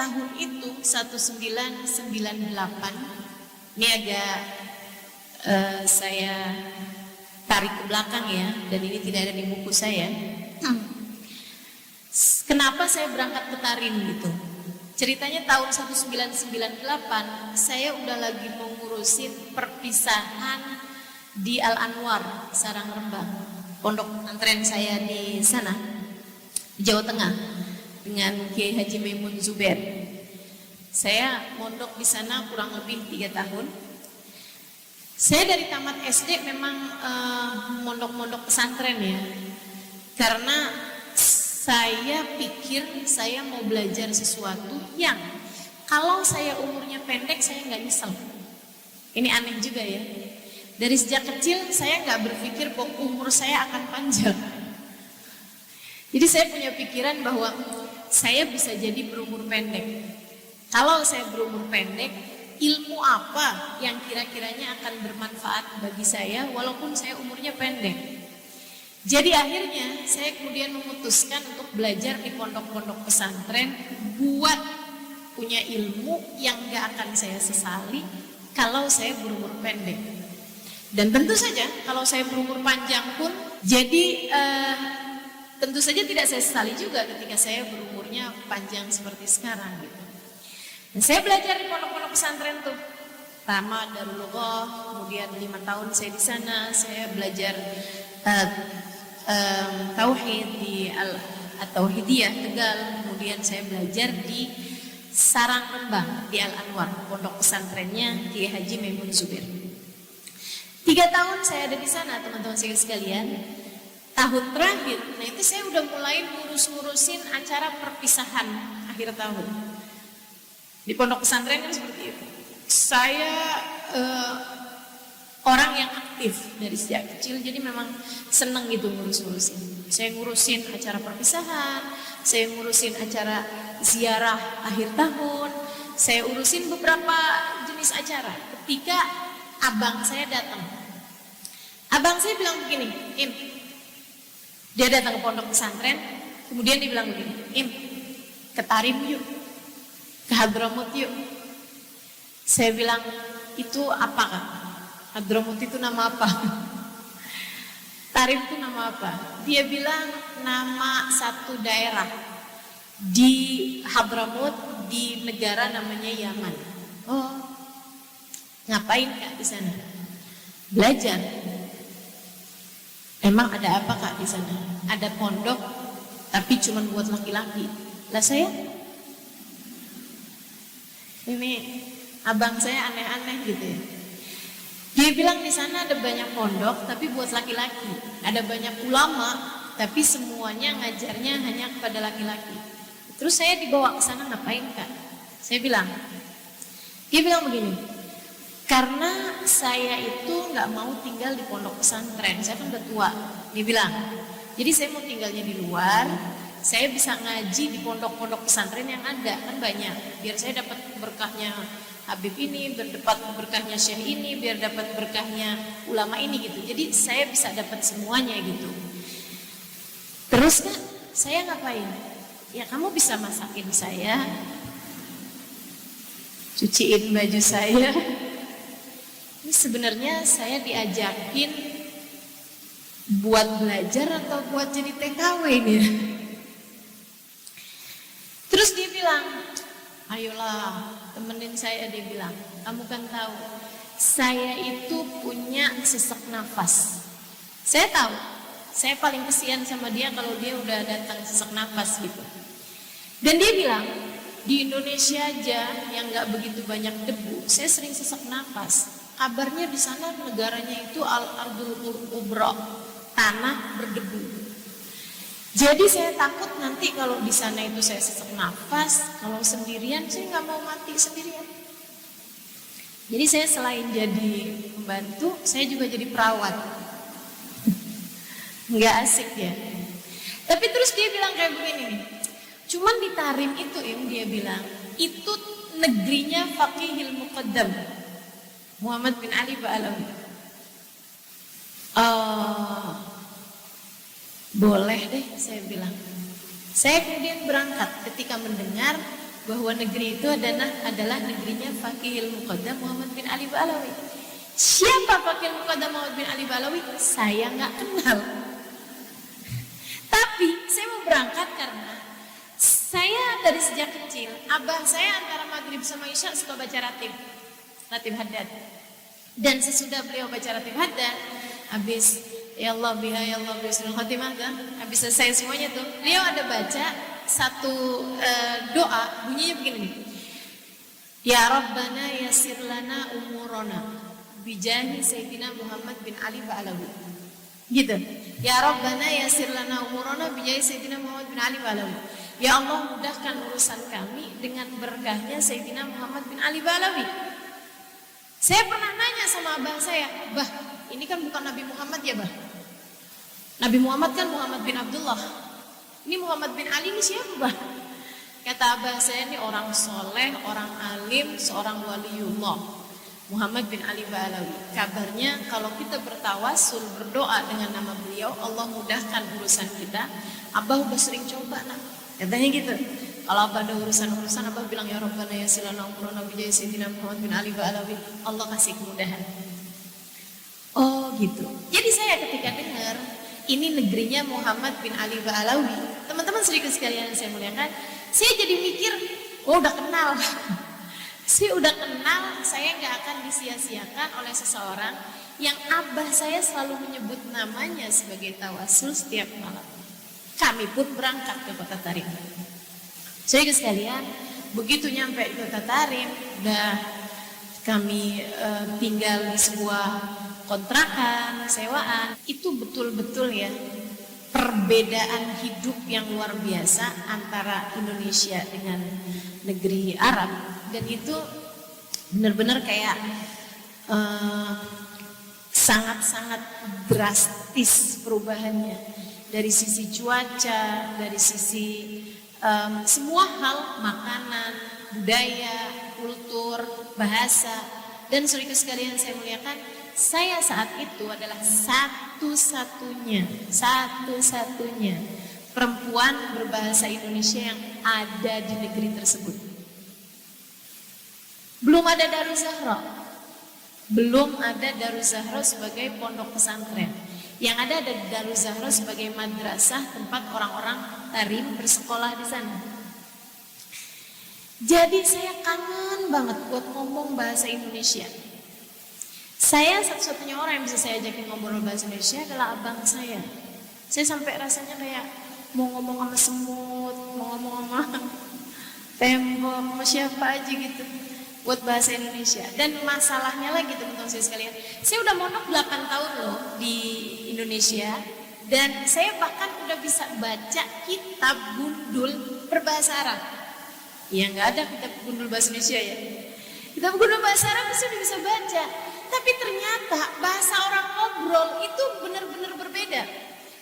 tahun itu 1998, ini agak saya tarik ke belakang ya, dan ini tidak ada di buku saya. Kenapa saya berangkat ke Tarim gitu? Ceritanya tahun 1998 saya udah lagi mau ngurusin perpisahan di Al Anwar, Sarangrembang, pondok pesantren saya di sana, di Jawa Tengah, dengan Kiai Haji Maimun Zubair. Saya mondok di sana kurang lebih 3 tahun. Saya dari tamat SD memang mondok-mondok pesantren ya, karena saya pikir saya mau belajar sesuatu yang kalau saya umurnya pendek saya nggak nyesel. Ini aneh juga ya. Dari sejak kecil saya nggak berpikir bahwa umur saya akan panjang. Jadi saya punya pikiran bahwa saya bisa jadi berumur pendek. Kalau saya berumur pendek, ilmu apa yang kira-kiranya akan bermanfaat bagi saya walaupun saya umurnya pendek. Jadi akhirnya saya kemudian memutuskan untuk belajar di pondok-pondok pesantren buat punya ilmu yang gak akan saya sesali kalau saya berumur pendek. Dan tentu saja kalau saya berumur panjang pun jadi tentu saja tidak saya sesali juga ketika saya berumurnya panjang seperti sekarang gitu. Dan saya belajar di pondok-pondok pesantren tuh. Pertama Darul Lughah, kemudian 5 tahun saya di sana, saya belajar tauhid di Al-Tauhidiyah Tegal, kemudian saya belajar di Sarangrembang di Al Anwar, pondok pesantrennya Kiai Haji Maimun Zubair. 3 tahun saya ada di sana teman-teman sekalian. Tahun terakhir, nah itu saya udah mulai ngurus-ngurusin acara perpisahan akhir tahun. Di pondok pesantren kan seperti itu. Saya orang yang aktif dari sejak kecil, jadi memang seneng gitu ngurus-ngurusin. Saya ngurusin acara perpisahan, saya ngurusin acara ziarah akhir tahun, saya urusin beberapa jenis acara. Ketika abang saya datang, abang saya bilang begini, Im, dia datang ke pondok pesantren, kemudian dia bilang begini, Im, ke Tarim yuk, ke Hadramut yuk. Saya bilang, itu apa Kak? Hadramut itu nama apa? Tarim itu nama apa? Dia bilang nama satu daerah di Hadramut di negara namanya Yaman. Oh, ngapain Kak di sana? Belajar. Emang ada apa Kak di sana? Ada pondok, tapi cuma buat laki-laki. Lah saya, ini abang saya aneh-aneh gitu ya. Dia bilang di sana ada banyak pondok tapi buat laki-laki, ada banyak ulama tapi semuanya ngajarnya hanya kepada laki-laki. Terus saya dibawa ke sana ngapain Kak? Saya bilang, dia bilang begini, karena saya itu nggak mau tinggal di pondok pesantren, saya kan udah tua. Dia bilang, jadi saya mau tinggalnya di luar, saya bisa ngaji di pondok-pondok pesantren yang ada, kan banyak, biar saya dapat berkahnya Habib ini, berdapat berkahnya Syekh ini, biar dapat berkahnya ulama ini gitu. Jadi saya bisa dapat semuanya gitu. Terus Kak, saya ngapain? Ya kamu bisa masakin saya, cuciin baju saya. Ini sebenarnya saya diajakin buat belajar atau buat jadi TKW nih. Terus dia bilang, ayolah temenin saya, dia bilang, kamu kan tahu saya itu punya sesak nafas. Saya tahu, saya paling kesian sama dia kalau dia udah datang sesak nafas gitu. Dan dia bilang, di Indonesia aja yang nggak begitu banyak debu, saya sering sesak nafas. Kabarnya di sana negaranya itu al-ardul kubra, tanah berdebu. Jadi saya takut nanti kalau di sana itu saya sesak nafas, kalau sendirian saya nggak mau mati sendirian. Jadi saya selain jadi pembantu, saya juga jadi perawat. Nggak asik ya. Tapi terus dia bilang kayak begini nih, cuman di Tarim itu dia bilang, itu negerinya Faqihil Muqaddam Muhammad bin Ali Ba'alawi. Boleh deh, saya bilang. Saya kemudian berangkat ketika mendengar bahwa negeri itu adalah negerinya Faqihil Muqaddam Muhammad bin Ali Ba'alawi. Siapa Faqihil Muqaddam Muhammad bin Ali Ba'alawi? Saya nggak kenal. Tapi saya mau berangkat karena saya dari sejak kecil, abah saya antara maghrib sama isya suka baca ratib haddad. Dan sesudah beliau baca ratib haddad, habis ya Allah biha ya Allah bismil khatimah kan, habis selesai semuanya tuh, beliau ada baca satu doa, bunyinya begini nih. Ya Rabbana yassir lana umurona bijahi Sayyidina Muhammad bin Ali Ba'alawi. Gitu. Ya Rabbana yassir lana umurona bijahi Sayyidina Muhammad bin Ali Ba'alawi. Ya Allah mudahkan urusan kami dengan berkahnya Sayyidina Muhammad bin Ali Ba'alawi. Saya pernah nanya sama abah saya, bah, ini kan bukan Nabi Muhammad ya bah? Nabi Muhammad kan Muhammad bin Abdullah. Ini Muhammad bin Ali ini siapa bah? Kata abah saya, ini orang soleh, orang alim, seorang waliullah, Muhammad bin Ali Ba'alawi. Kabarnya kalau kita bertawasul, berdoa dengan nama beliau, Allah mudahkan urusan kita. Abah udah sering coba nak, katanya gitu. Kalau abah ada urusan-urusan, abah bilang ya Rabbana yassir lana umurana bijahi Sayyidina Muhammad bin Ali Ba'alawi. Allah kasih kemudahan. Oh gitu. Jadi saya ketika dengar ini negerinya Muhammad bin Ali Ba'alawi, teman-teman sedikit sekalian yang saya muliakan, saya jadi mikir, oh udah kenal. Saya udah kenal, saya gak akan disia-siakan oleh seseorang yang abah saya selalu menyebut namanya sebagai tawasul setiap malam. Kami pun berangkat ke Kota Tarim. Saya sekalian, begitu nyampe di Kota Tarim, udah kami tinggal di sebuah kontrakan, sewaan. Itu betul-betul ya perbedaan hidup yang luar biasa antara Indonesia dengan negeri Arab. Dan itu benar-benar kayak sangat-sangat drastis perubahannya. Dari sisi cuaca, dari sisi semua hal, makanan, budaya, kultur, bahasa. Dan saudara sekalian saya muliakan, saya saat itu adalah satu-satunya perempuan berbahasa Indonesia yang ada di negeri tersebut. Belum ada Daruz Zahra. Belum ada Daruz Zahra sebagai pondok pesantren. Yang ada Daruz Zahra sebagai madrasah tempat orang-orang Tarim bersekolah di sana. Jadi saya kangen banget buat ngomong bahasa Indonesia. Saya satu-satunya orang yang bisa saya ajakin ngobrol bahasa Indonesia adalah abang saya. Saya sampai rasanya kayak mau ngomong sama semut, mau ngomong sama tembok, sama siapa aja gitu buat bahasa Indonesia. Dan masalahnya lagi teman-teman saya sekalian, saya udah mondok 8 tahun loh di Indonesia, dan saya bahkan udah bisa baca kitab gundul berbahasa Arab. Ya nggak ada kitab gundul bahasa Indonesia ya. Kitab gundul bahasa Arab saya udah bisa baca, tapi ternyata bahasa orang ngobrol itu benar-benar berbeda.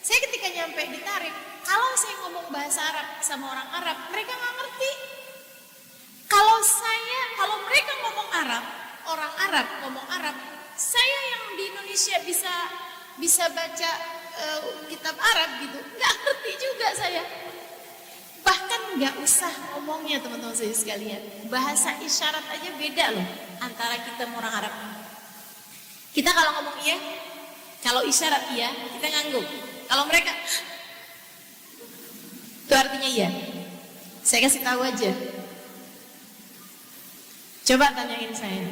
Saya ketika nyampe di Tarim, kalau saya ngomong bahasa Arab sama orang Arab, mereka nggak ngerti. Kalau mereka ngomong Arab, orang Arab ngomong Arab, saya yang di Indonesia bisa baca kitab Arab gitu, nggak ngerti juga saya. Bahkan nggak usah ngomongnya teman-teman saya sekalian, bahasa isyarat aja beda loh antara kita sama orang Arab. Kita kalau ngomong iya, kalau isyarat iya, kita ngangguk. Kalau mereka, itu artinya iya. Saya kasih tahu aja. Coba tanyain saya.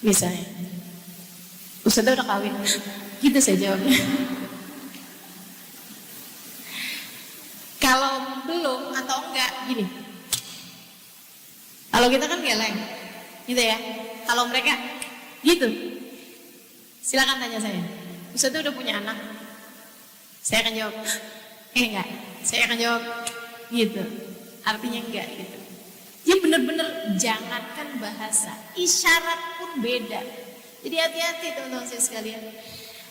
Misalnya, Ustazah udah kawin, gitu saya jawabnya. Kalau belum atau enggak, gini. Kalau kita kan geleng, gitu ya. Kalau mereka, gitu. Silakan tanya saya. Ustazah udah punya anak? Saya akan jawab, enggak. Saya akan jawab, gitu. Artinya enggak gitu. Jadi benar-benar jangankan bahasa, isyarat pun beda. Jadi hati-hati teman-teman saya sekalian.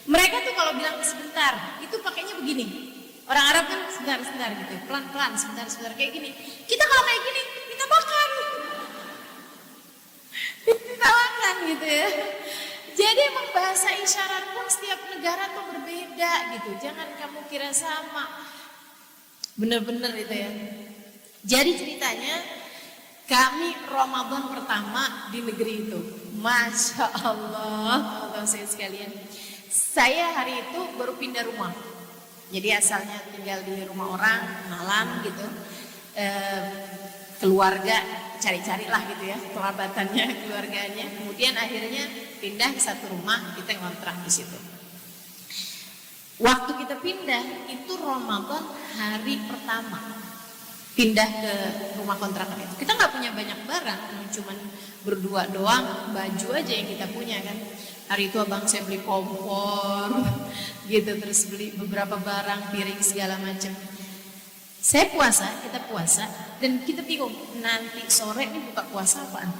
Mereka tuh kalau bilang sebentar, itu pakainya begini. Orang Arab kan sebentar gitu, pelan-pelan, sebentar kayak gini. Kita kalau kayak gini, kita makan. Kita makan gitu ya. Jadi emang bahasa isyarat pun setiap negara tuh berbeda gitu. Jangan kamu kira sama. Bener-bener itu ya. Jadi ceritanya kami Ramadan pertama di negeri itu. Masya Allah, Allah saya sekalian. Saya hari itu baru pindah rumah. Jadi asalnya tinggal di rumah orang malam gitu. Keluarga cari-carilah gitu ya, kerabatannya, keluarganya. Kemudian akhirnya pindah ke satu rumah, kita ngontrak di situ. Waktu kita pindah itu Ramadan hari pertama pindah ke rumah kontrakan itu. Kita nggak punya banyak barang, cuman berdua doang, baju aja yang kita punya kan. Hari itu abang saya beli kompor, gitu, terus beli beberapa barang, piring segala macam. Saya puasa, kita puasa, dan kita bingung nanti sore ini buka puasa apaan.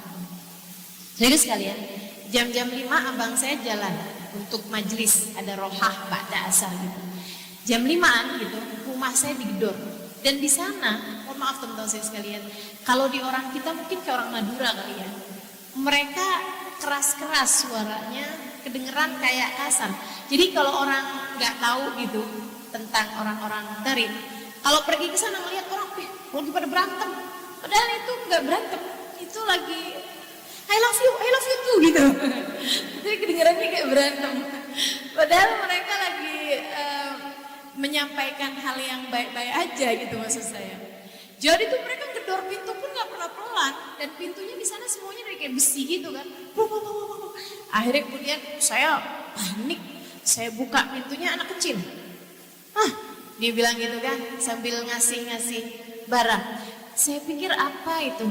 Jadi sekalian, jam-jam 5 abang saya jalan untuk majelis, ada rohah pada asar gitu. Jam 5-an gitu, rumah saya digedor. Dan di sana, mohon maaf teman-teman saya sekalian, kalau di orang kita mungkin kayak orang Madura kali ya. Mereka keras-keras suaranya, kedengeran kayak kasar. Jadi kalau orang nggak tahu gitu tentang orang-orang Tarim, kalau pergi ke sana melihat orang, lagi pada berantem. Padahal itu nggak berantem, itu lagi I love you too gitu. Jadi kedengarannya kayak berantem. Padahal mereka lagi menyampaikan hal yang baik-baik aja gitu maksud saya. Jadi tuh mereka gedor pintu pun nggak pernah pelan, dan pintunya di sana semuanya dari kayak besi gitu kan. Akhirnya kemudian saya panik, saya buka pintunya, anak kecil. Dia bilang gitu kan sambil ngasih barang. Saya pikir apa itu?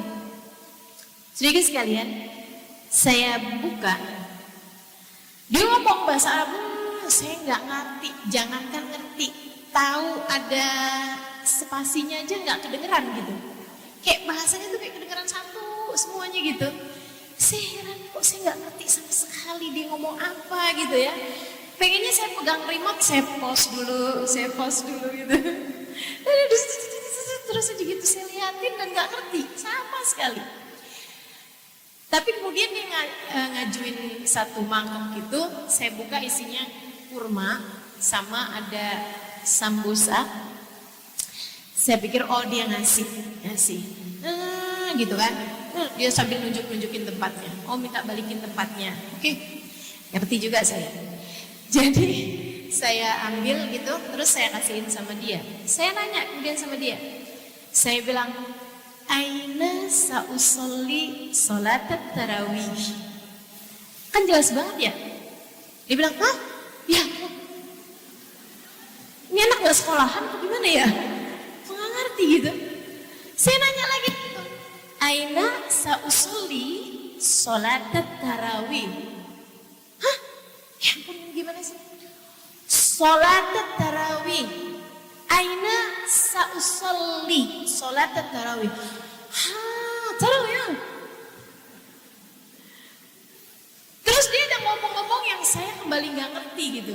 Sedikit sekalian, saya buka. Dia ngomong bahasa Arab, saya nggak ngerti. Jangankan ngerti, tahu ada spasinya aja nggak kedengeran gitu. Kayak bahasanya tuh kayak kedengeran satu semuanya gitu. Saya heran kok saya nggak ngerti sama sekali dia ngomong apa gitu ya. Pengennya saya pegang remote, saya pause dulu gitu. Terus aja gitu saya liatin dan nggak ngerti sama sekali. Tapi kemudian dia ngajuin satu mangkok gitu, saya buka isinya kurma sama ada sambusa. Saya pikir oh dia ngasih, gitu kan. Dia sambil nunjukin tempatnya. Oh minta balikin tempatnya. Oke, ngerti juga saya. Jadi saya ambil gitu, terus saya kasihin sama dia. Saya nanya kemudian sama dia. Saya bilang, aina sa'usolli sholatat tarawih. Kan jelas banget ya. Dia bilang, hah? Ya. Ini anak gak sekolahan atau gimana ya? Nggak ngerti gitu. Saya nanya lagi gitu. Aina sa'usolli sholatat tarawih. Hah? Ya ampun, gimana sih? Sholatat tarawih. Aina sa'usolli sholatat tarawih. Tarawih ya. Terus dia udah ngomong-ngomong yang saya kembali nggak ngerti gitu.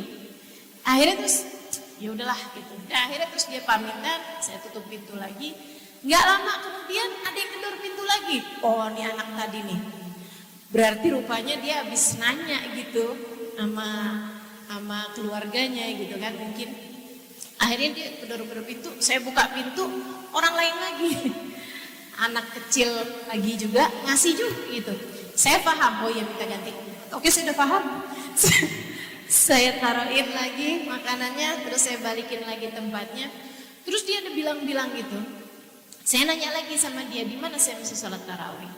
Akhirnya terus ya udahlah gitu. Nah, akhirnya terus dia pamitan, saya tutup pintu lagi. Nggak lama kemudian ada yang gedor pintu lagi. Oh, ini anak tadi nih. Berarti rupanya dia habis nanya gitu sama keluarganya gitu kan mungkin. Akhirnya dia gedor-gedor pintu, saya buka pintu, orang lain lagi. Anak kecil lagi juga, ngasih juga gitu. Saya paham, oh ya minta ganti. Oke, saya udah paham. Saya taruhin lagi makanannya, terus saya balikin lagi tempatnya. Terus dia ada bilang-bilang gitu. Saya nanya lagi sama dia, di mana saya mesti sholat tarawih?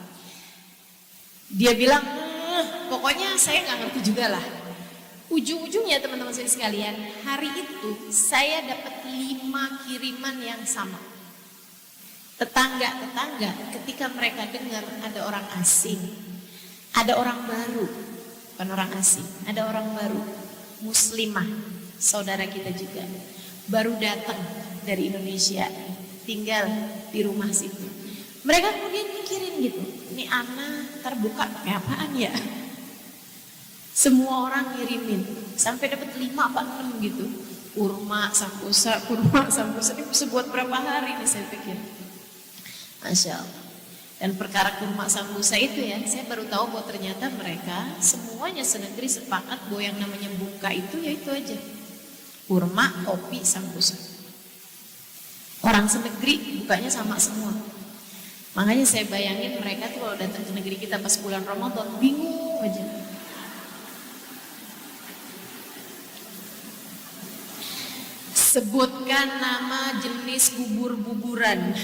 Dia bilang, pokoknya saya nggak ngerti juga lah. Ujung-ujungnya teman-teman saya sekalian, hari itu saya dapat 5 kiriman yang sama. Tetangga-tetangga ketika mereka dengar ada orang asing, ada orang baru, bukan orang asing, ada orang baru, muslimah, saudara kita juga, baru datang dari Indonesia, tinggal di rumah situ. Mereka kemudian mikirin gitu, ini anak terbuka pakai apaan ya? Semua orang ngirimin, sampai dapat 5 apa 6 gitu. Kurma, sambusa, ini bisa buat berapa hari nih saya pikir. Masya Allah. Dan perkara kurma sambusa itu ya, saya baru tahu bahwa ternyata mereka semuanya senegeri sepakat bahwa yang namanya buka itu ya itu aja. Kurma, kopi, sambusa. Orang senegeri bukanya sama semua. Makanya saya bayangin mereka tuh kalau datang ke negeri kita pas bulan Ramadan bingung aja. Sebutkan nama jenis bubur-buburan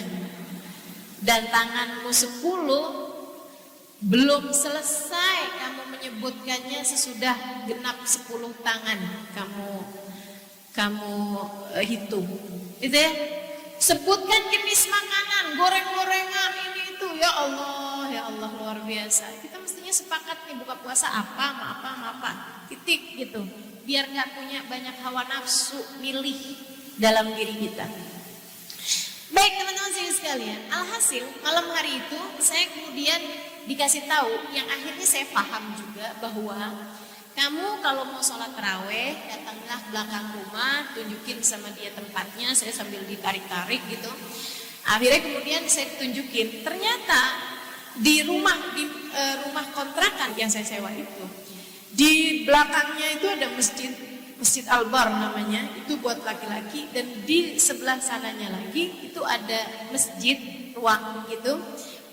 dan tanganmu 10, belum selesai kamu menyebutkannya sesudah genap 10 tangan kamu hitung. Gitu ya. Sebutkan jenis makanan, goreng-gorengan ini itu. Ya Allah luar biasa. Kita mestinya sepakat nih buka puasa apa. Titik gitu. Biar nggak punya banyak hawa nafsu milih dalam diri kita. Baik teman-teman sekalian, alhasil malam hari itu saya kemudian dikasih tahu yang akhirnya saya paham juga bahwa kamu kalau mau sholat taraweh datanglah belakang rumah, tunjukin sama dia tempatnya, saya sambil ditarik-tarik gitu. Akhirnya kemudian saya tunjukin, ternyata di rumah kontrakan yang saya sewa itu, di belakangnya itu ada Masjid Al-Bar namanya, itu buat laki-laki, dan di sebelah sananya lagi itu ada masjid ruang gitu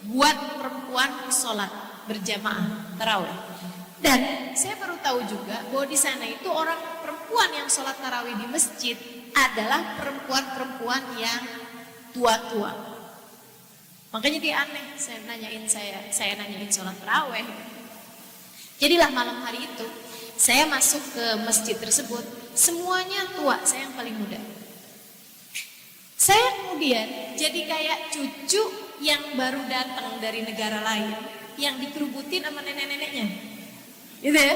buat perempuan sholat berjamaah tarawih. Dan saya baru tahu juga bahwa di sana itu orang perempuan yang sholat tarawih di masjid adalah perempuan-perempuan yang tua-tua. Makanya dia aneh, saya nanyain sholat tarawih. Jadilah malam hari itu saya masuk ke masjid tersebut, semuanya tua, saya yang paling muda. Saya kemudian jadi kayak cucu yang baru datang dari negara lain, yang dikerubutin sama nenek-neneknya. Gitu ya,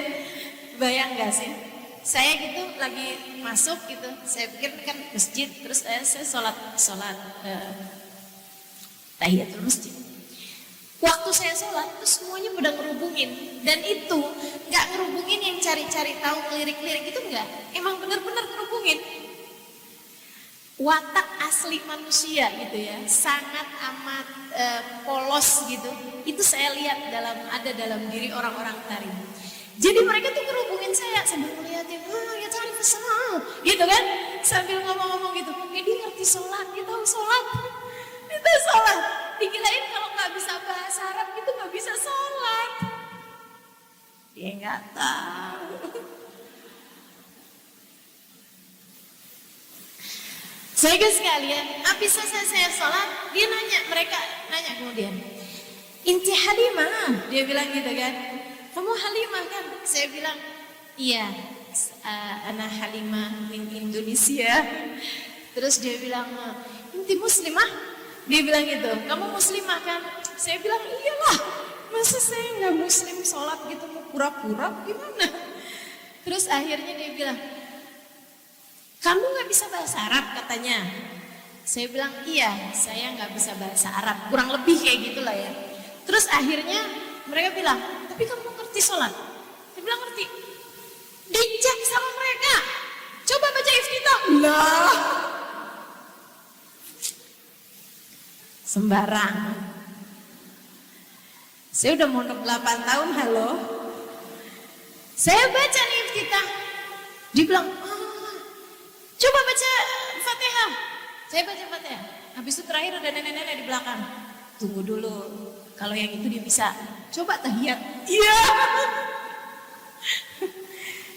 bayang gak sih? Saya gitu lagi masuk gitu, saya pikir kan masjid, terus saya sholat tahiyatul masjid. Waktu saya sholat tuh semuanya pada ngerubungin, dan itu nggak ngerubungin yang cari-cari tahu lirik-lirik itu nggak, emang bener-bener ngerubungin. Watak asli manusia gitu ya, sangat amat polos gitu. Itu saya lihat ada dalam diri orang-orang tari. Jadi mereka tuh ngerubungin saya sambil ngeliatin, ya tari pesawat, gitu kan, sambil ngomong-ngomong gitu. Dia ngerti sholat, dia tahu sholat, kita sholat. Dikirain kalau nggak bisa bahasa Arab itu nggak bisa sholat. Dia nggak tahu. Saya sekalian, habis selesai saya sholat, mereka nanya kemudian, inti Halimah, dia bilang gitu kan. Kamu Halimah kan? Saya bilang, iya, ana Halimah min Indonesia. Terus dia bilang, inti muslimah? Dia bilang gitu, kamu muslimah kan? Saya bilang, iyalah, masa saya nggak muslim sholat gitu, mau pura-pura gimana? Terus akhirnya dia bilang, kamu nggak bisa bahasa Arab katanya. Saya bilang, iya, saya nggak bisa bahasa Arab, kurang lebih kayak gitulah ya. Terus akhirnya mereka bilang, tapi kamu ngerti sholat? Saya bilang ngerti. Dicek sama mereka. Coba baca iftitah. Lah. Sembarang. Saya udah mondok 8 tahun, halo. Saya baca nih iftitah. Dia bilang, coba baca Fatihah. Saya baca Fatihah. Habis itu terakhir ada nenek-nenek di belakang. Tunggu dulu. Kalau yang itu dia bisa. Coba tahiyat. Iya.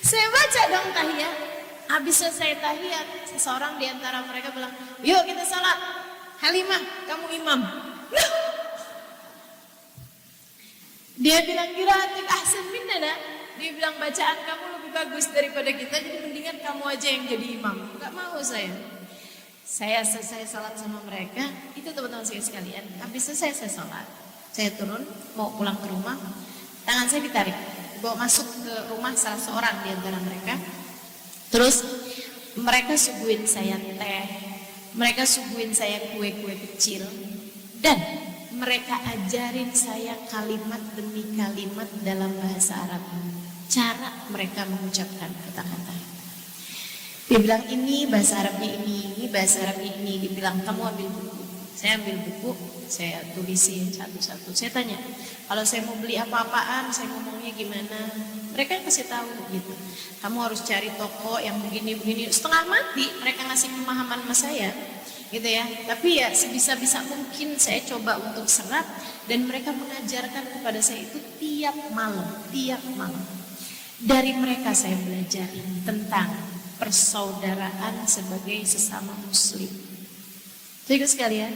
Saya baca dong tahiyat. Habis selesai tahiyat, seseorang di antara mereka bilang, yuk kita salat. Halimah, kamu imam. Dia bilang, kiraatik ahsan minna. Dia bilang, bacaan kamu lebih bagus daripada kita, jadi mendingan kamu aja yang jadi imam. Gak mau saya. Saya selesai salat sama mereka, itu teman-teman saya sekalian. Habis selesai saya salat. Saya turun, mau pulang ke rumah, tangan saya ditarik, bawa masuk ke rumah salah seorang di antara mereka. Terus mereka suguhin saya teh, mereka suguhin saya kue-kue kecil, dan mereka ajarin saya kalimat demi kalimat dalam bahasa Arab, cara mereka mengucapkan kata-kata. Dia bilang ini bahasa Arabnya ini bahasa Arabnya ini. Dibilang kamu ambil buku. Saya ambil buku, saya tulisin satu-satu. Saya tanya, kalau saya mau beli apa-apaan, saya ngomongnya gimana? Mereka kasih tahu gitu. Kamu harus cari toko yang begini-begini. Setengah mati mereka ngasih pemahaman sama saya. gitu ya. Tapi ya sebisa-bisa mungkin saya coba untuk serap, dan mereka mengajarkan kepada saya itu tiap malam. Dari mereka saya belajar tentang persaudaraan sebagai sesama muslim. Jadi sekalian,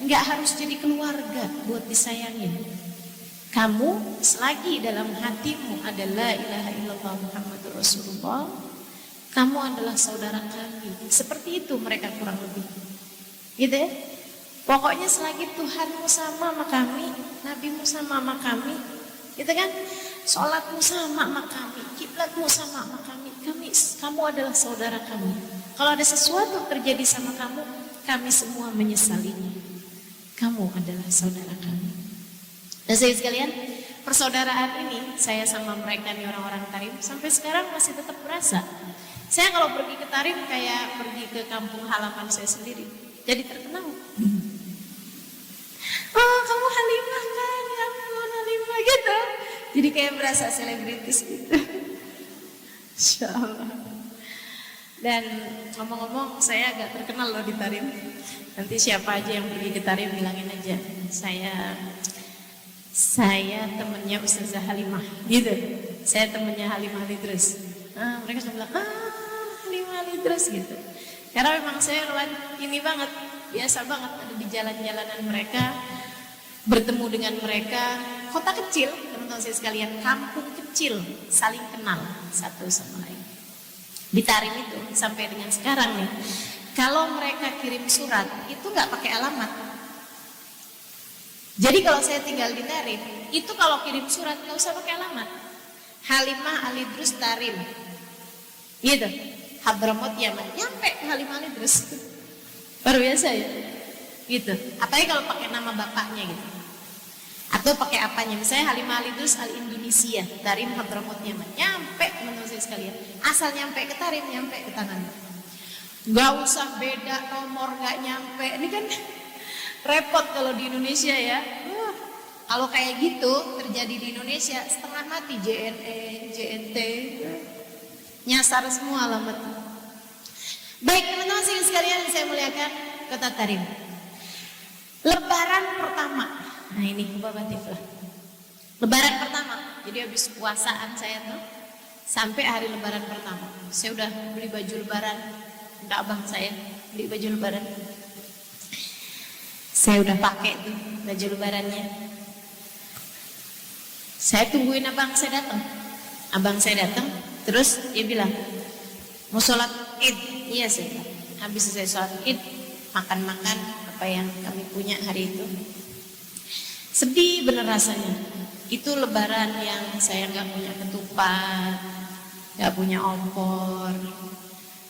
nggak harus jadi keluarga buat disayangin. Kamu selagi dalam hatimu adalah la ilaha illallah Muhammadur Rasulullah, kamu adalah saudara kami. Seperti itu mereka kurang lebih. Gitu ya. Pokoknya selagi Tuhanmu sama sama kami, Nabimu sama sama kami, gitu kan? Sholatmu sama sama kami, kiblatmu sama sama kami, kamu adalah saudara kami. Kalau ada sesuatu terjadi sama kamu, kami semua menyesalinya. Kamu adalah saudara kami. Dan saya sekalian, persaudaraan ini saya sama mereka nih orang-orang Tarim sampai sekarang masih tetap berasa. Saya kalau pergi ke Tarim kayak pergi ke kampung halaman saya sendiri. Jadi terkenal. Oh, kamu Halimah kan? Ya ampun, Halimah gitu. Jadi kayak berasa selebritis gitu. Insya Allah. Dan ngomong-ngomong, saya agak terkenal loh di Tarim. Nanti siapa aja yang pergi ke Tarim bilangin aja, saya temennya Ustazah Halimah, gitu. Saya temennya Halimah Lidrus. Mereka suka bilang, Halimah Lidrus gitu. Karena memang saya ini banget, biasa banget ada di jalan-jalanan mereka, bertemu dengan mereka. Kota kecil, teman-teman saya sekalian, kampung kecil, saling kenal satu sama lain. Di Tarim itu sampai dengan sekarang nih, kalau mereka kirim surat itu nggak pakai alamat. Jadi kalau saya tinggal di Tarim, itu kalau kirim surat nggak usah pakai alamat. Halimah Alidrus Tarim, gitu. Hadramaut Yaman, nyampe Halimah Alidrus. Baru biasa ya, gitu. Apalagi kalau pakai nama bapaknya gitu, atau pakai apanya. Misalnya Halimah Alidrus Al Indonesia, Tarim Hadramaut Yaman, nyampe teman-teman saya sekalian. Asal nyampe ke Tarim, nyampe ke tangan. Nggak usah beda nomor, nggak nyampe. Ini kan repot kalau di Indonesia ya. Kalau kayak gitu terjadi di Indonesia, setengah mati JNE, JNT, nyasar semua alamat. Baik teman-teman sekalian yang saya muliakan, kota Tarim. Lebaran pertama, nah ini kubabatif lah. Lebaran pertama, jadi habis puasaan saya tuh, sampai hari Lebaran pertama, saya udah beli baju Lebaran. Enggak, abang saya beli baju Lebaran. Saya udah pakai tuh baju Lebarannya. Saya tungguin abang saya datang. Abang saya datang, terus dia bilang, mau sholat Id? Iya sih. Habis saya sholat Id, makan-makan apa yang kami punya hari itu. Sedih bener rasanya. Itu Lebaran yang saya nggak punya ketupat, nggak punya opor,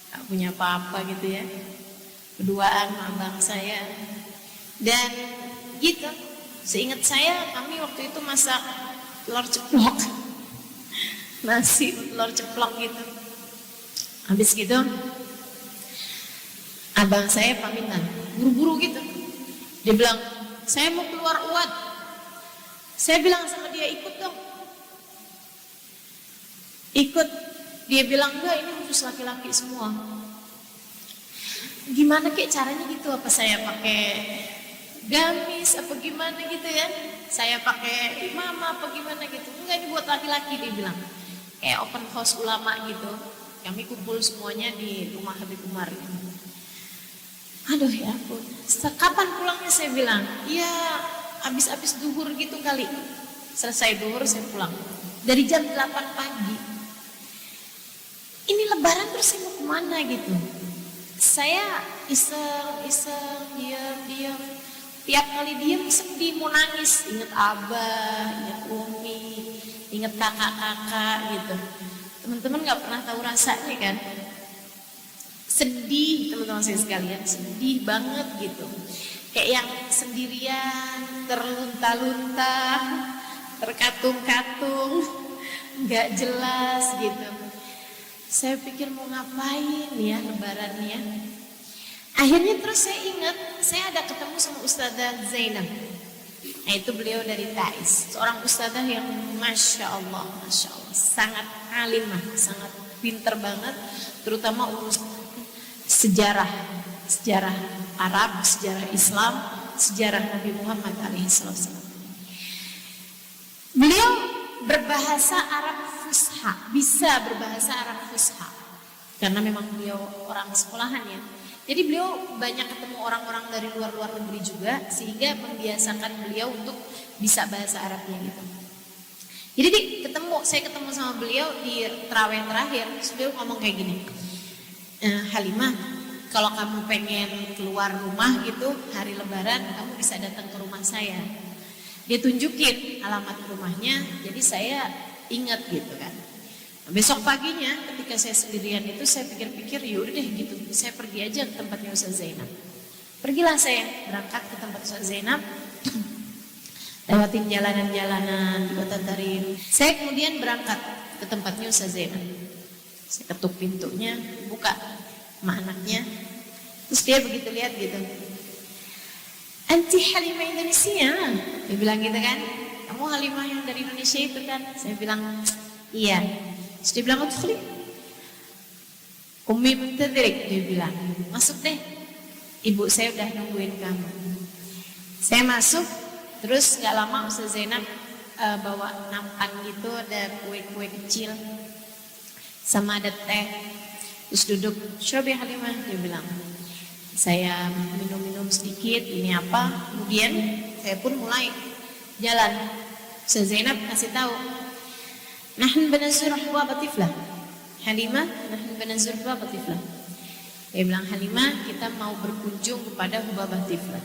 nggak punya apa-apa gitu ya. Berduaan sama abang saya. Dan gitu, seingat saya kami waktu itu masak telur ceplok, nasi telur ceplok gitu. Habis gitu abang saya pamitan, buru-buru gitu. Dia bilang, saya mau keluar UAD. Saya bilang sama dia, ikut dong. Ikut. Dia bilang, enggak, ini khusus laki-laki semua. Gimana kek caranya gitu? Apa saya pakai gamis apa gimana gitu ya? Saya pakai imamah apa gimana gitu? Enggak, ini buat laki-laki, dia bilang. Kayak open house ulama gitu. Kami kumpul semuanya di rumah Habib Umar. Aduh ya ampun. Kapan pulangnya saya bilang? Ya habis-habis duhur gitu kali. Selesai duhur saya pulang. Dari jam 8 pagi. Ini Lebaran terus saya mau kemana gitu? Saya iseng, diam. Tiap kali diam sedih, mau nangis. Ingat abah, ingat umi, ingat kakak-kakak gitu. Teman-teman gak pernah tahu rasanya kan? Sedih teman-teman saya sekalian, sedih banget gitu. Kayak yang sendirian, terlunta-lunta, terkatung-katung, gak jelas gitu. Saya pikir mau ngapain ya Lebarannya. Akhirnya terus saya ingat, saya ada ketemu sama Ustazah Zainab. Nah itu beliau dari Taiz, seorang ustazah yang Masya Allah, sangat alimah, sangat pinter banget, terutama urus sejarah Arab, sejarah Islam, sejarah Nabi Muhammad alaihissalam. Beliau berbahasa Arab Fusha, bisa berbahasa Arab Fusha, karena memang beliau orang sekolahan ya. Jadi beliau banyak ketemu orang-orang dari luar negeri juga, sehingga membiasakan beliau untuk bisa bahasa Arabnya gitu. Jadi saya ketemu sama beliau di terawih terakhir, beliau ngomong kayak gini, Halimah, kalau kamu pengen keluar rumah gitu hari Lebaran, kamu bisa datang ke rumah saya. Dia tunjukin alamat rumahnya, jadi saya ingat gitu kan. Besok paginya ketika saya sendirian itu saya pikir-pikir, yaudah deh gitu, saya pergi aja ke tempatnya Ustaz Zainab. Pergilah saya berangkat ke tempat Ustaz Zainab, lewatin jalanan-jalanan di Kota Tarim. Saya kemudian berangkat ke tempatnya Ustaz Zainab. Saya ketuk pintunya, buka sama anaknya. Terus dia begitu lihat gitu, Anti Halimah Indonesia, dia bilang gitu kan. Kamu Halimah yang dari Indonesia itu kan? Saya bilang iya. Terus dia bilang udkhuli, Ummi muntadhirik, dia bilang masuk deh, ibu saya udah nungguin kamu. Saya masuk, terus gak lama Ustaz Zainab bawa nampan gitu, ada kue-kue kecil sama ada teh. Terus duduk, syrobi Halimah, dia bilang. Saya minum-minum sedikit, ini apa, kemudian saya pun mulai jalan. Ustaz Zainab kasih tahu, nahnu banazur ahbab tiflah. Halimah, nahnu banazur ahbab tiflah. Dia bilang, Halimah, kita mau berkunjung kepada Hubabah Tiflah.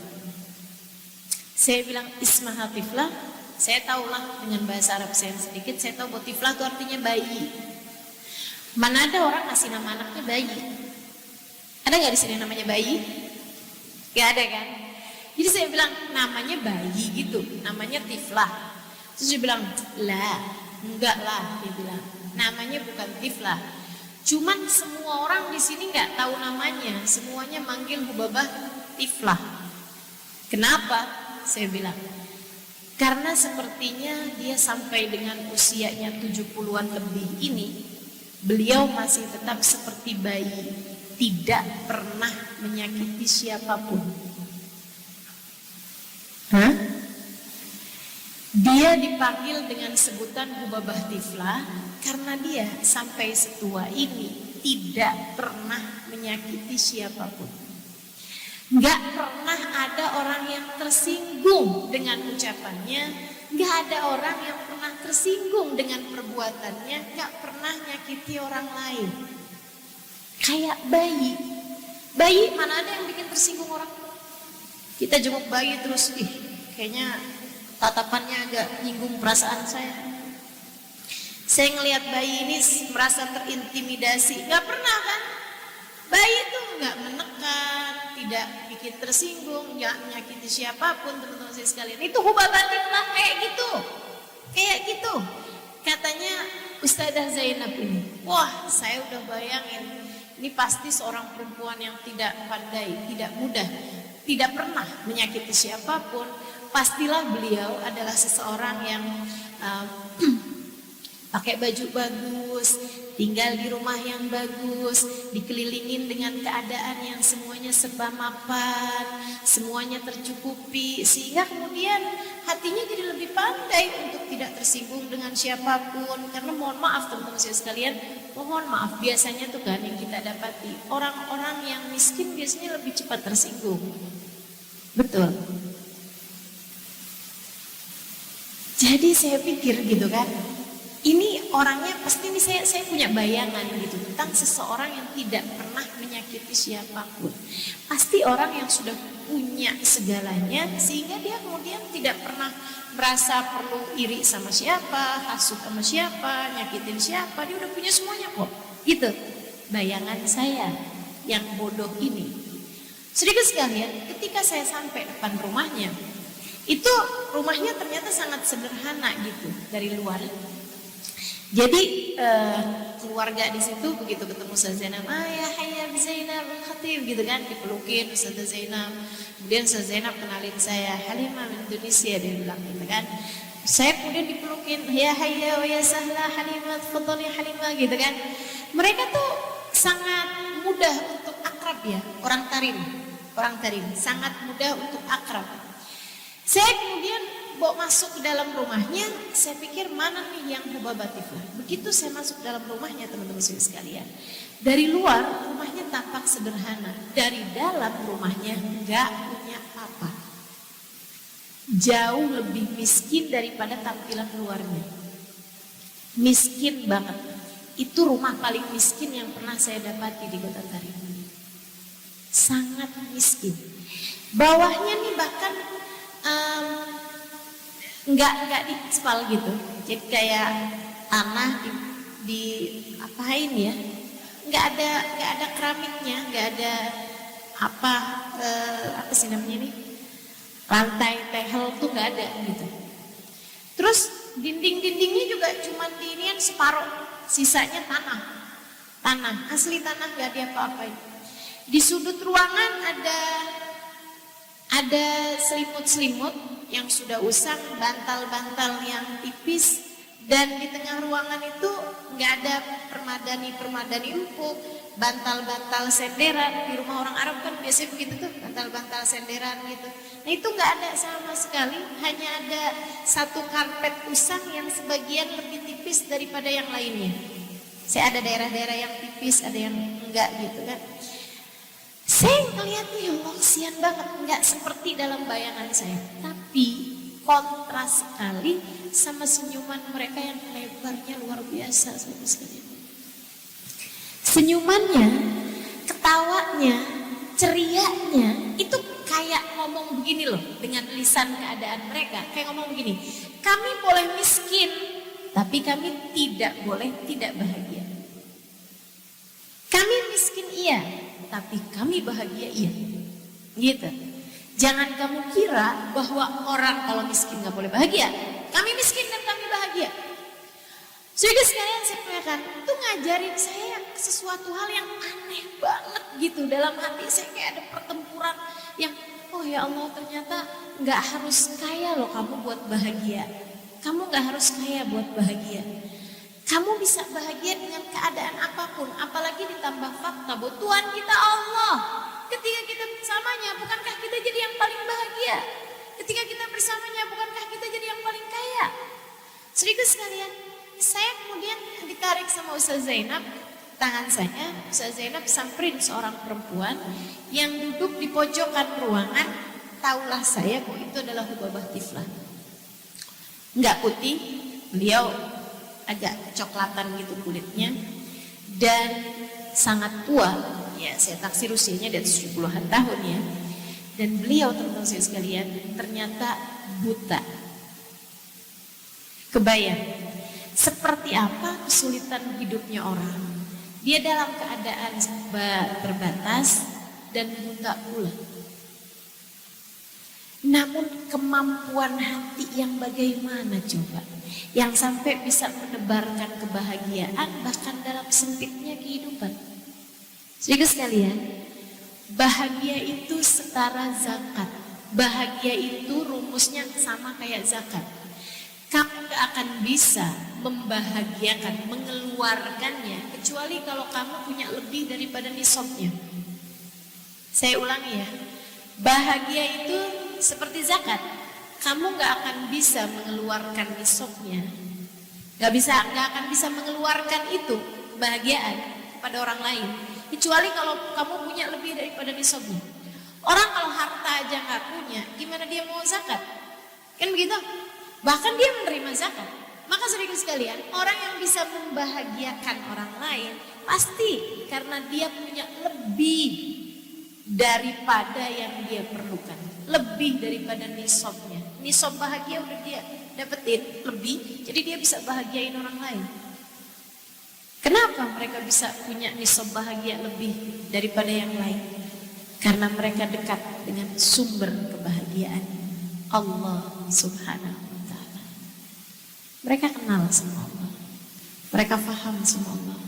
Saya bilang, Ismaha Tiflah. Saya tahulah dengan bahasa Arab saya sedikit, saya tahu bahwa Tiflah itu artinya bayi. Mana ada orang kasih nama anaknya bayi? Ada nggak di sini namanya bayi? Gak ada kan? Jadi saya bilang namanya bayi gitu, namanya Tiflah. Terus dia bilang, lah, enggak lah, dia bilang, namanya bukan Tiflah. Cuman semua orang di sini nggak tahu namanya, semuanya manggil Hubabah Tiflah. Kenapa? Saya bilang, karena sepertinya dia sampai dengan usianya 70-an lebih ini, beliau masih tetap seperti bayi, tidak pernah menyakiti siapapun. Dia dipanggil dengan sebutan Hubabah Tiflah karena dia sampai setua ini tidak pernah menyakiti siapapun. Gak pernah ada orang yang tersinggung dengan ucapannya, gak ada orang yang pernah tersinggung dengan perbuatannya, gak pernah nyakiti orang lain. Kayak bayi. Bayi mana ada yang bikin tersinggung orang? Kita jenguk bayi terus, kayaknya tatapannya agak nyinggung perasaan saya. Saya ngelihat bayi ini merasa terintimidasi. Gak pernah kan? Bayi itu gak menekan, tidak bikin tersinggung, gak menyakiti siapapun, teman-teman saya sekalian. Itu Hubabah Tiflah kayak gitu. Kayak gitu. Katanya Ustazah Zainab ini, wah saya udah bayangin, ini pasti seorang perempuan yang tidak pandai, tidak mudah, tidak pernah menyakiti siapapun. Pastilah beliau adalah seseorang yang pakai baju bagus, tinggal di rumah yang bagus, dikelilingin dengan keadaan yang semuanya serba mapan, semuanya tercukupi, sehingga kemudian hatinya jadi lebih pandai untuk tidak tersinggung dengan siapapun. Karena mohon maaf teman-teman saya sekalian, mohon maaf, biasanya tuh kan yang kita dapati, orang-orang yang miskin biasanya lebih cepat tersinggung. Betul. Jadi saya pikir gitu kan, ini orangnya pasti ini saya punya bayangan gitu tentang seseorang yang tidak pernah menyakiti siapapun. Pasti orang yang sudah punya segalanya sehingga dia kemudian tidak pernah merasa perlu iri sama siapa, hasut sama siapa, nyakitin siapa, dia udah punya semuanya kok. Gitu. Bayangan saya yang bodoh ini. Sedikit sekalian, ketika saya sampai depan rumahnya, itu rumahnya ternyata sangat sederhana gitu dari luar. Jadi keluarga di situ begitu ketemu Ustazah Zainab, ya hayya Zainab Khatib gitu kan, dipelukin Ustazah Zainab. Kemudian Ustazah Zainab kenalin saya, Halimah Indonesia, dia bilang gitu kan. Saya kemudian dipelukin, ya hayya wa ya sahla Halimah, tafadhali Halimah gitu kan. Mereka tuh sangat mudah untuk akrab ya, orang Tarim. orang Tarim, sangat mudah untuk akrab. Saya kemudian bawa masuk ke dalam rumahnya, saya pikir mana nih yang Hubabah Tiflah. Begitu saya masuk dalam rumahnya teman-teman sekalian, dari luar rumahnya tampak sederhana, dari dalam rumahnya nggak punya apa-apa. Jauh lebih miskin daripada tampilan luarnya. Miskin banget. Itu rumah paling miskin yang pernah saya dapati di Kota Tarim. Sangat miskin. Bawahnya nih bahkan nggak diaspal gitu, jadi kayak tanah di apain ya, nggak ada keramiknya, nggak ada apa sih namanya nih, lantai tehel tuh nggak ada gitu. Terus dinding-dindingnya juga cuma diinian separuh, sisanya tanah asli, tanah nggak ada apa-apain. Di sudut ruangan ada selimut-selimut yang sudah usang, bantal-bantal yang tipis, dan di tengah ruangan itu nggak ada permadani empuk, bantal-bantal senderan. Di rumah orang Arab kan biasanya begitu tuh, bantal-bantal senderan gitu. Nah itu nggak ada sama sekali, hanya ada satu karpet usang yang sebagian lebih tipis daripada yang lainnya. Saya ada daerah-daerah yang tipis, ada yang enggak gitu kan. Saya ngeliatnya ya Allah, kasihan banget, nggak seperti dalam bayangan saya. Tapi kontras sekali sama senyuman mereka yang lebarnya luar biasa sekali. Senyumannya, ketawanya, cerianya itu kayak ngomong begini loh, dengan lisan keadaan mereka. Kayak ngomong begini, kami boleh miskin, tapi kami tidak boleh tidak bahagia. Kami miskin iya, tapi kami bahagia iya. Gitu. Jangan kamu kira bahwa orang kalau miskin gak boleh bahagia. Kami miskin dan kami bahagia. Saudara sekalian, saya katakan itu ngajarin saya sesuatu hal yang aneh banget gitu. Dalam hati saya kayak ada pertempuran yang, oh ya Allah, ternyata gak harus kaya loh kamu buat bahagia. Kamu gak harus kaya buat bahagia. Kamu bisa bahagia dengan keadaan apapun, apalagi ditambah fakta bahwa Tuhan kita Allah. Ketika kita bersamanya, bukankah kita jadi yang paling bahagia? Ketika kita bersamanya, bukankah kita jadi yang paling kaya? Saudara sekalian, saya kemudian ditarik sama Ustaz Zainab, tangan saya. Ustaz Zainab samperin seorang perempuan yang duduk di pojokan ruangan. Taulah saya bahwa itu adalah Hubabah Tiflah. Enggak putih, beliau agak coklatan gitu kulitnya, dan sangat tua, ya saya taksir usianya di atas 70-an tahun ya. Dan beliau, teman-teman saya sekalian, ternyata buta. Kebayang seperti apa kesulitan hidupnya orang. Dia dalam keadaan serba terbatas dan buta pula. Namun kemampuan hati yang bagaimana coba, yang sampai bisa menebarkan kebahagiaan bahkan dalam sempitnya kehidupan. Saudara sekalian, bahagia itu setara zakat. Bahagia itu rumusnya sama kayak zakat. Kamu gak akan bisa membahagiakan, mengeluarkannya kecuali kalau kamu punya lebih daripada nisabnya. Saya ulangi ya, bahagia itu seperti zakat. Kamu gak akan bisa mengeluarkan nisabnya, gak akan bisa mengeluarkan itu kebahagiaan pada orang lain, kecuali kalau kamu punya lebih daripada nisabnya. Orang kalau harta aja gak punya, gimana dia mau zakat? Kan begitu? Bahkan dia menerima zakat. Maka saudara sekalian, orang yang bisa membahagiakan orang lain pasti karena dia punya lebih daripada yang dia perlukan, lebih daripada nisabnya. Nisab bahagia udah dia dapetin lebih, jadi dia bisa bahagiain orang lain. Kenapa mereka bisa punya nisab bahagia lebih daripada yang lain? Karena mereka dekat dengan sumber kebahagiaan, Allah Subhanahu wa Ta'ala. Mereka kenal sama Allah, mereka paham sama Allah,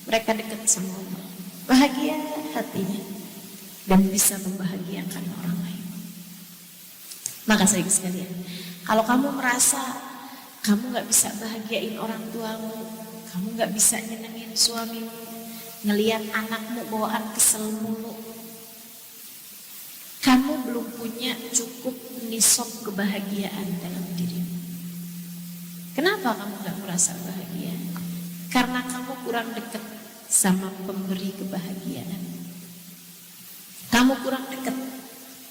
mereka dekat sama Allah, bahagia hatinya dan bisa membahagiakan orang lain. Maka saya sekalian, kalau kamu merasa kamu gak bisa bahagiain orang tuamu, kamu gak bisa nyenengin suamimu, ngelihat anakmu bawaan kesel mulu, punya cukup nisab kebahagiaan dalam dirimu. Kenapa kamu gak merasa bahagia? Karena kamu kurang dekat sama pemberi kebahagiaan. Kamu kurang dekat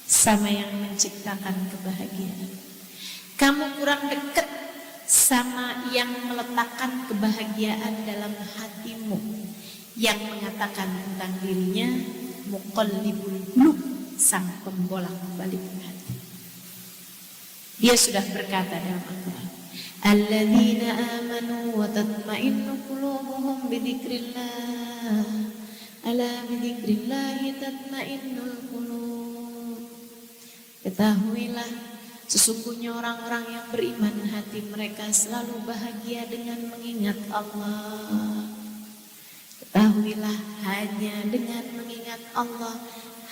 sama yang menciptakan kebahagiaan. Kamu kurang dekat sama yang meletakkan kebahagiaan dalam hatimu, yang mengatakan tentang dirinya muqallibul qulub, sang pembolak-balik hati. Dia sudah berkata dalam Al-Quran, alladzina amanu wa tatma'innu qulubuhum bidzikrillah, ala bidzikrillah tatma'innul qulub. Ketahuilah, sesungguhnya orang-orang yang beriman hati mereka selalu bahagia dengan mengingat Allah. Ketahuilah, hanya dengan mengingat Allah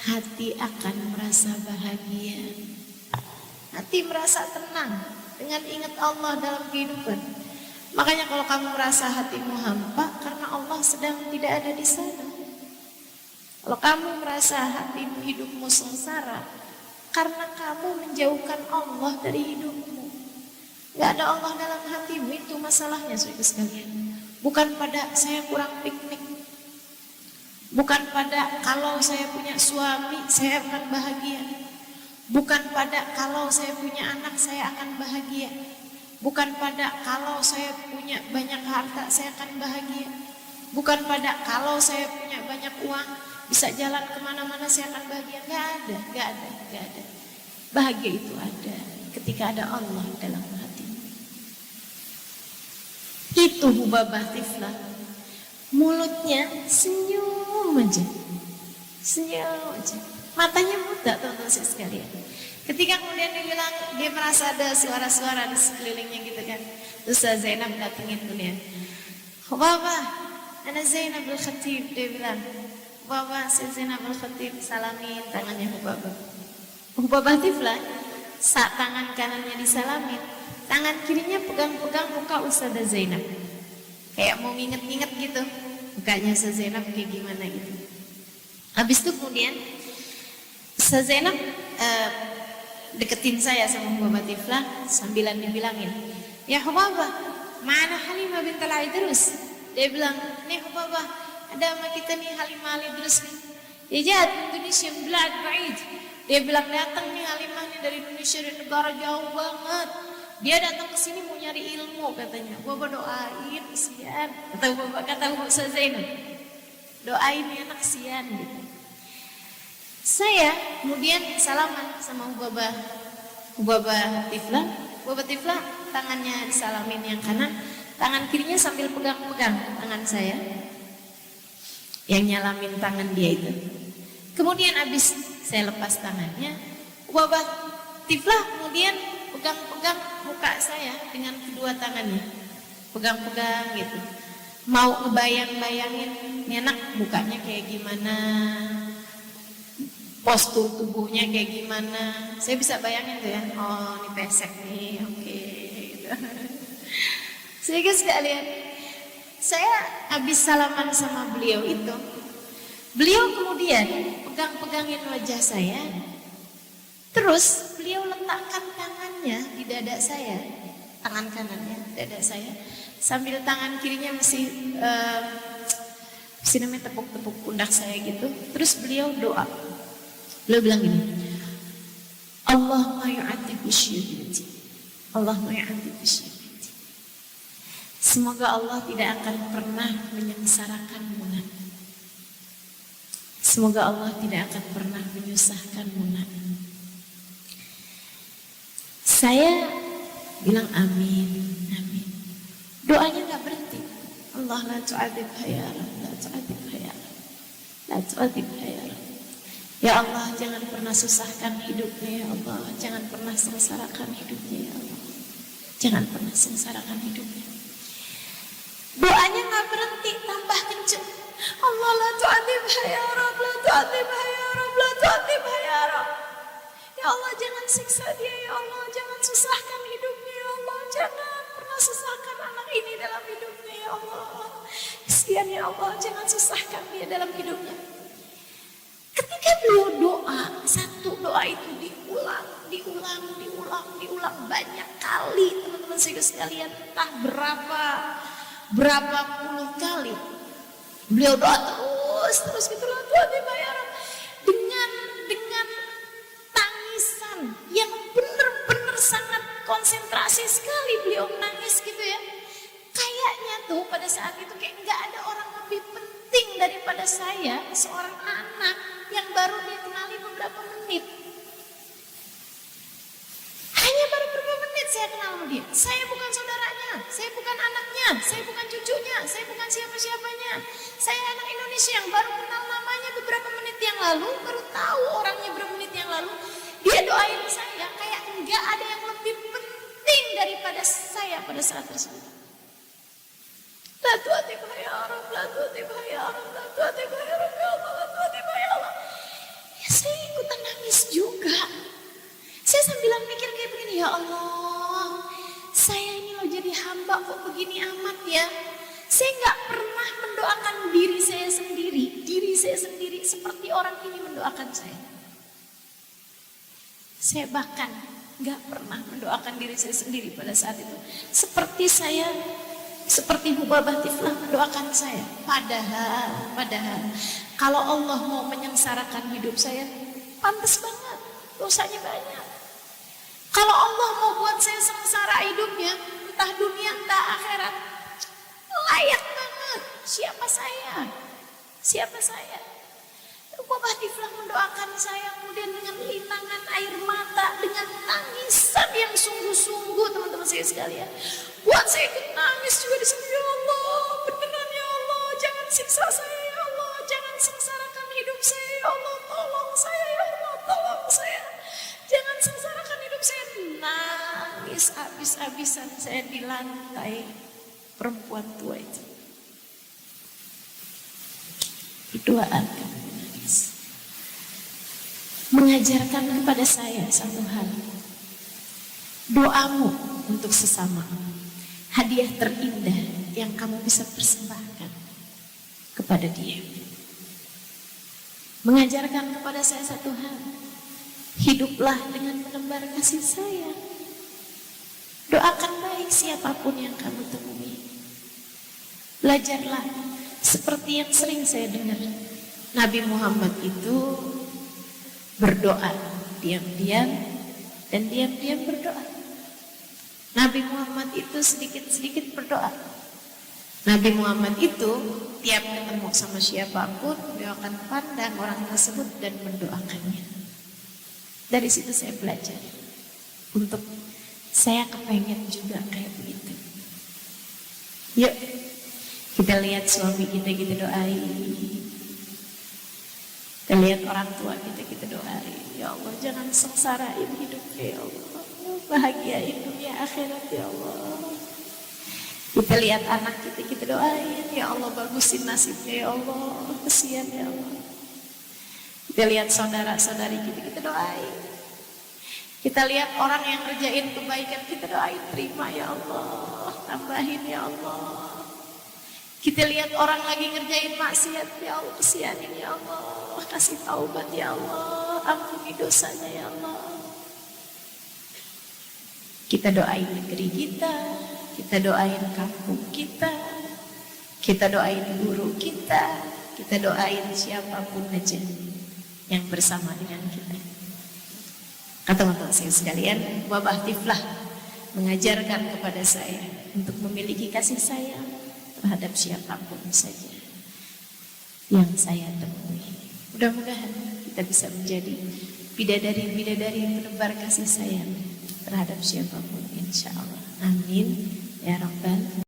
hati akan merasa bahagia. Hati merasa tenang dengan ingat Allah dalam kehidupan. Makanya kalau kamu merasa hatimu hampa, karena Allah sedang tidak ada di sana. Kalau kamu merasa hatimu, hidupmu sengsara, karena kamu menjauhkan Allah dari hidupmu. Gak ada Allah dalam hatimu, itu masalahnya saudara sekalian. Bukan pada saya kurang piknik, bukan pada kalau saya punya suami saya akan bahagia, bukan pada kalau saya punya anak saya akan bahagia, bukan pada kalau saya punya banyak harta saya akan bahagia, bukan pada kalau saya punya banyak uang bisa jalan kemana-mana saya akan bahagia. Gak ada. Bahagia itu ada ketika ada Allah dalam hati. Itu Hubabah Tiflah, mulutnya senyum aja, matanya buta teman-teman sekalian. Ketika kemudian dibilang dia merasa ada suara-suara di sekelilingnya gitu kan, terus Zainab datengin kemudian, Hubabah, ana Zainab al-Khatib, dia bilang, Hubabah, saya Zainab al-Khatib, salamin tangannya Hubabah. Hubabah Tiflah, saat tangan kanannya disalamin, tangan kirinya pegang-pegang muka Ustazah Zainab, kayak mau nginget-nginget gitu mukanya Ustazah Zainab kayak gimana gitu. Habis itu kemudian Ustazah Zainab deketin saya sama Hubabah Tiflah sambilan dibilangin, ya Hubabah, mana Halimah bint al-Idrus. Dia bilang, nih Hubabah, ada sama kita nih Halimah al-Idrus nih, dia jat Indonesia belad ba'id. Dia bilang datang nih Halimah nih dari Indonesia, dari negara jauh banget. Dia datang ke sini mau nyari ilmu katanya. Bapak doain kesian. Kata Ustazah Zainab, doain ya anak kesian gitu. Saya kemudian salaman sama Hubabah Tiflah. Hubabah Tiflah tangannya disalamin yang kanan, tangan kirinya sambil pegang-pegang tangan saya, yang nyalamin tangan dia itu. Kemudian habis saya lepas tangannya, Hubabah Tiflah kemudian pegang-pegang muka saya dengan kedua tangannya, pegang-pegang gitu, mau ngebayang-bayangin nih anak mukanya kayak gimana, postur tubuhnya kayak gimana. Saya bisa bayangin tuh ya, oh ini pesek nih, oke gitu. Sehingga sekalian, saya habis salaman sama beliau itu, beliau kemudian pegang-pegangin wajah saya, terus beliau letakkan tangannya di dada saya, tangan kanannya dada saya, sambil tangan kirinya masih namanya tepuk-tepuk pundak saya gitu. Terus beliau doa, beliau bilang gini, Allahumma yu'adib bisyibati, Allahumma yu'adib bisyibati. Semoga Allah tidak akan pernah menyengsarakanmu. Semoga Allah tidak akan pernah menyusahkanmu. Saya bilang amin, amin. Doanya gak berhenti. Allah la tu'adzibha ya Rabb, la tu'adzibha ya Rabb, la tu'adzibha ya Rabb. Ya Allah, jangan pernah susahkan hidupnya ya Allah, jangan pernah sengsarakan hidupnya ya Allah, jangan pernah sengsarakan hidupnya. Doanya gak berhenti, tambah kenceng. Allah la tu'adzibha ya Rabb, la tu'adzibha ya Rabb, la tu'adzibha ya Rabb. Ya Allah, jangan siksa dia ya Allah, jangan susahkan hidupnya ya Allah, jangan pernah susahkan anak ini dalam hidupnya ya Allah. Kesian ya Allah, jangan susahkan dia dalam hidupnya. Ketika beliau doa satu tuh doa itu diulang banyak kali teman-teman saya sekalian, entah berapa puluh kali. Beliau doa terus gitu loh, Tuhan ya Rabb, dengan tangisan yang benar-benar sangat konsentrasi sekali beliau menangis gitu ya. Kayaknya tuh pada saat itu kayak nggak ada orang lebih penting daripada saya, seorang anak yang baru dia kenali beberapa menit. Hanya baru beberapa menit saya kenal sama dia. Saya bukan saudaranya, saya bukan anaknya, saya bukan cucunya, saya bukan siapa-siapanya. Saya anak Indonesia yang baru kenal namanya beberapa menit yang lalu, baru tahu orangnya beberapa menit yang lalu. Dia doain saya kayak nggak ada yang lebih penting daripada saya pada saat tersebut. La tu'atibah ya Rabb, la tu'atibah ya Rabb, la tu'atibah ya Rabb, ya Allah, la tu'atibah ya Allah. Ya saya ikutan nangis juga. Saya sambilan mikir kayak begini, ya Allah, saya ini loh jadi hamba kok begini amat ya. Saya nggak pernah mendoakan diri saya sendiri seperti orang ini mendoakan saya. Saya bahkan nggak pernah mendoakan diri saya sendiri pada saat itu. Seperti Bu Babah Tiflah mendoakan saya. Padahal kalau Allah mau menyengsarakan hidup saya, pantas banget, dosanya banyak. Kalau Allah mau buat saya sengsara hidupnya, entah dunia entah akhirat, layak banget. Siapa saya? Bu Babah Tiflah mendoakan saya kemudian dengan linangan air mata, dengan tangisan yang sungguh-sungguh teman-teman saya sekalian. Buat saya ikut nangis juga di sini, ya Allah, beneran ya Allah, jangan siksa saya ya Allah, jangan sengsarakan hidup saya ya Allah, tolong saya ya Allah, tolong saya, jangan sengsarakan hidup saya. Nangis habis-habisan saya di lantai perempuan tua itu. Berdoa mengajarkan kepada saya satu hal, doamu untuk sesama hadiah terindah yang kamu bisa persembahkan kepada dia. Mengajarkan kepada saya satu hal, hiduplah dengan menebar kasih sayang. Doakan baik siapapun yang kamu temui. Belajarlah seperti yang sering saya dengar, Nabi Muhammad itu berdoa diam-diam dan diam-diam berdoa. Nabi Muhammad itu sedikit-sedikit berdoa. Nabi Muhammad itu tiap ketemu sama siapapun, dia akan pandang orang tersebut dan mendoakannya. Dari situ saya belajar untuk saya kepengen juga kayak begitu. Yuk kita lihat suami kita doain. Kita lihat orang tua kita doain. Ya Allah, jangan sengsarain hidupnya ya Allah, bahagiain dunia akhirat ya Allah. Kita lihat anak kita doain, ya Allah bagusin nasibnya ya Allah, kesian ya Allah. Kita lihat saudara-saudari kita doain. Kita lihat orang yang ngerjain kebaikan, kita doain, terima ya Allah, tambahin ya Allah. Kita lihat orang lagi ngerjain maksiat, ya Allah kesianin ya Allah, kasih taubat ya Allah, ampuni dosanya ya Allah. Kita doain negeri kita doain kampung kita doain guru kita doain siapapun aja yang bersama dengan kita. Teman-teman saya sekalian, Babah Tiflah mengajarkan kepada saya untuk memiliki kasih sayang terhadap siapapun saja yang saya temui. Mudah-mudahan kita bisa menjadi bidadari-bidadari yang menebar kasih sayang terhadap siapapun, insya Allah. Amin ya Rabbal